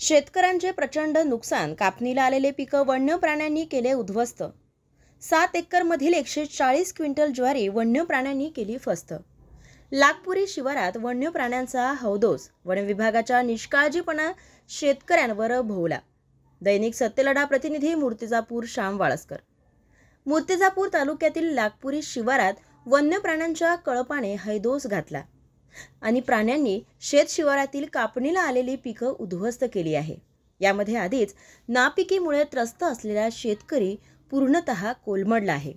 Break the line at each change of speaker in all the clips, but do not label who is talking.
शेतकऱ्यांचे प्रचंड नुकसान, कापणीला आलेले पिकं वन्य प्राण्यांनी केले उद्ध्वस्त। 7 एकरमधील 140 क्विंटल ज्वारी वन्य प्राण्यांनी केली फस्त। लागपुरी शिवारात वन्य प्राण्यांचा हौदोस, वन विभागाच्या निष्काळजीपणा शेतकऱ्यांवर भोवला। दैनिक सत्यलढा प्रतिनिधी मूर्तिजापूर श्याम वाळस्कर। मूर्तिजापूर तालुक्यातील लागपुरी शिवारात वन्य प्राण्यांच्या कळपाने हैदोस घातला आणि प्राण्यांनी शेत शिवारातील कापणीला आलेली पिकं उद्ध्वस्त केली आहे। यामध्ये आधीच नापिकीमुळे त्रस्त असलेला शेतकरी पूर्णतः कोलमडला आहे।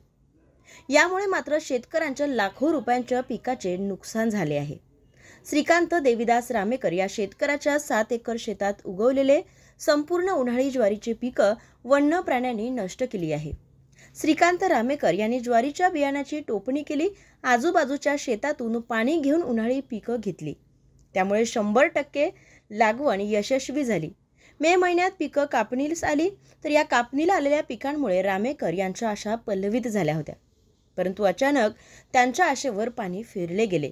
यामुळे मात्र शेतकऱ्यांच्या लाखो रुपयांच्या पिकाचे नुकसान झाले आहे। श्रीकांत देविदास रामेकर या शेतकऱ्याच्या 7 एकर शेतात उगवलेले संपूर्ण उन्हाळी ज्वारीचे पिकं वन्य प्राण्यांनी नष्ट केली आहे। श्रीकांत रामेकर यांनी ज्वारीच्या बियाण्याची टोपणी केली, आजूबाजूच्या शेतातून पाणी घेऊन उन्हाळी पिकं घेतली। त्यामुळे 100% लागवण यशस्वी झाली। मे महिन्यात पिकं कापणीस आली, तर या कापणीला आलेल्या पिकांमुळे रामेकर यांच्या आशा पल्लवित झाल्या होत्या। परंतु अचानक त्यांच्या आशेवर पाणी फिरले गेले।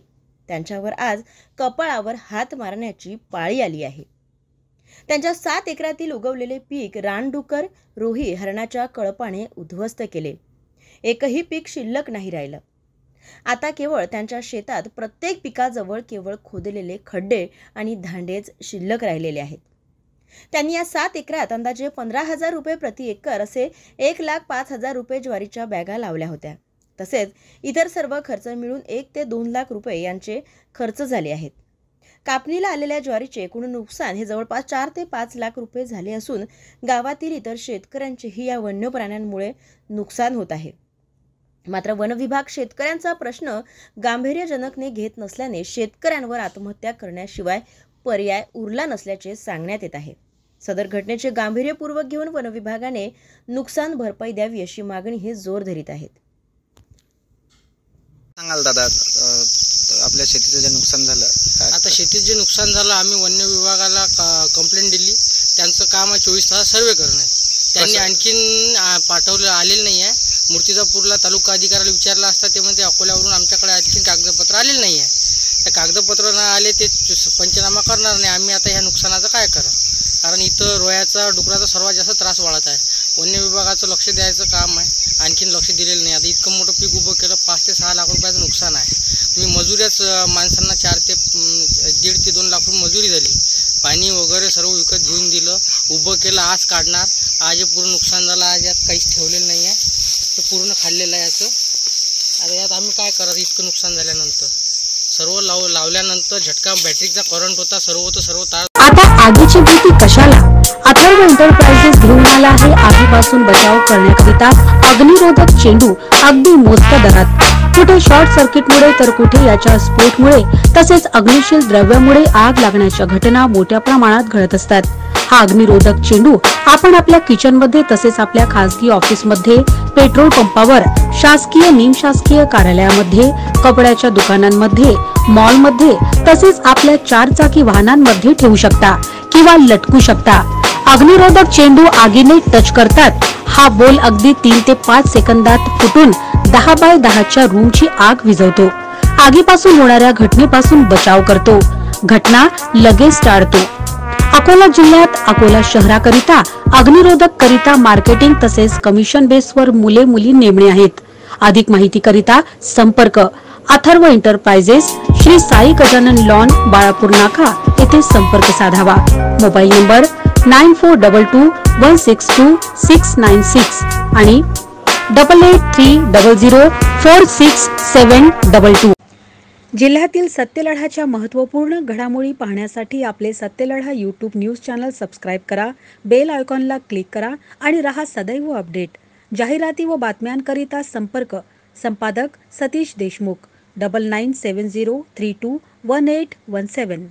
त्यांच्यावर आज कपाळावर हात मारण्याची पाळी आली आहे। त्यांच्या 7 एकरातील उगवलेले पीक रानडुकर, रोही, हरणाच्या कळपाने उद्ध्वस्त केले। एकही पीक शिल्लक नाही राहिलं। आता केवळ त्यांच्या शेतात प्रत्येक पिकाजवळ केवळ खोदलेले खड्डे आणि धांडेच शिल्लक राहिलेले आहेत। त्यांनी या 7 एकरात अंदाजे 15,000 रुपये प्रति एकर असे 1,05,000 रुपये ज्वारीच्या बॅगा लावल्या होत्या। तसेच इतर सर्व खर्च मिळून 1 ते 2 लाख रुपये यांचे खर्च झाले आहेत। कापणीला आलेल्या ज्वारीचे एकूण नुकसान हे जवळपास 4 ते 5 लाख रुपये झाले असून गावातील इतर शेतकऱ्यांचेही या वन्य प्राण्यांमुळे नुकसान होत आहे। मात्र वन विभाग शेतकऱ्यांचा प्रश्न गांभीर्यजनकने घेत नसल्याने शेतकऱ्यांवर आत्महत्या करण्याशिवाय पर्याय उरला नसल्याचे सांगण्यात येत आहे। सदर घटनेचे गांभीर्यपूर्वक घेऊन वन विभागाने नुकसान भरपाई द्यावी अशी मागणी हे जोर धरीत आहेत।
सांगाल दादा, आपल्या शेतीचं जे नुकसान झालं,
आता शेतीत जे नुकसान झालं, आम्ही वन्य विभागाला कंप्लेंट दिली। त्यांचं काम आहे 24 तास सर्वे करणे। त्यांनी आणखीन पाठवलं आलेलं नाही आहे। मूर्तिजापूरला तालुका अधिकाऱ्याला विचारलं असता ते म्हणते अकोल्यावरून आमच्याकडे आणखीन कागदपत्र आलेलं नाही आहे। त्या कागदपत्र न आले ते पंचनामा करणार नाही। आम्ही आता ह्या नुकसानाचं काय करा, कारण इथं रोयाचा डुकराचा सर्वात जास्त त्रास वाढत आहे। वन्य विभागाचं लक्ष द्यायचं काम आहे, आणखीन लक्ष दिलेलं नाही। आता इतकं मोठं पीक उभं केलं, 5 ते 6 लाख रुपयाचं नुकसान आहे। मी मजुऱ्याच माणसांना 4 ते 1.5 ते 2 लाख रुपये मजुरी झाली। पाणी वगैरे सर्व विकत घेऊन दिलं, उभं केलं, आज काढणार। आज पूर्ण नुकसान झालं, आज यात काहीच ठेवलेलं नाही आहे, ते पूर्ण खाल्लेलं आहे याचं। आता यात आम्ही काय करायचं? इतकं नुकसान झाल्यानंतर सर्व लावल्यानंतर झटका बॅटरीचा करंट होता, सर्व होतं, सर्व तार।
आता आगीची भीती कशाला? अथर्व एंटरप्राइजेस घेऊन आला आहे आगीपासून बचाव करण्याकरिता अग्निरोधक चेंडू अगदी मोजक्या दरात। कुठे शॉर्ट सर्किटमुळे तर कुठे याच्या स्फोटमुळे तसेच अग्निशील द्रव्यामुळे आग लागण्याच्या घटना मोठ्या प्रमाणात घडत असतात। हा अग्निरोधक चेंडू आपण आपल्या किचनमध्ये तसेच आपल्या खासगी ऑफिसमध्ये, पेट्रोल पंपावर, शासकीय निमशासकीय कार्यालयामध्ये, कपड्याच्या दुकानांमध्ये, मॉलमध्ये तसेच आपल्या 4 चाकी वाहनांमध्ये ठेवू शकता किंवा लटकू शकता। अग्निरोधक चेंडू आगीने टच करतात हा बोल अगदी 3 ते 5 सेकंदात फुटून 10 बाय 10च्या रूमची आग विझवतो। आगीपासून होणाऱ्या घटनेपासून बचाव करतो, घटना लगेच टाळतो। अकोला जिल्ह्यात अकोला शहराकरिता अग्निरोधक करिता मार्केटिंग तसेच कमिशन बेसवर मुले-मुली नेमणे आहेत। अधिक माहिती करिता संपर्क अथर्व एंटरप्राइजेस, श्री साई गजानन लॉन, बाळापूर नाका येथे संपर्क साधावा। मोबाईल नंबर 9422162696 आणि 8830046722। जिल्ह्यातील सत्यलढाच्या महत्त्वपूर्ण घडामोडी पाहण्यासाठी आपले Satyaladha YouTube news channel subscribe करा, बेल आयकॉनला क्लिक करा आणि रहा सदैव अपडेट। जाहिराती व बातम्यांकरिता संपर्क संपादक सतीश देशमुख 9970321817।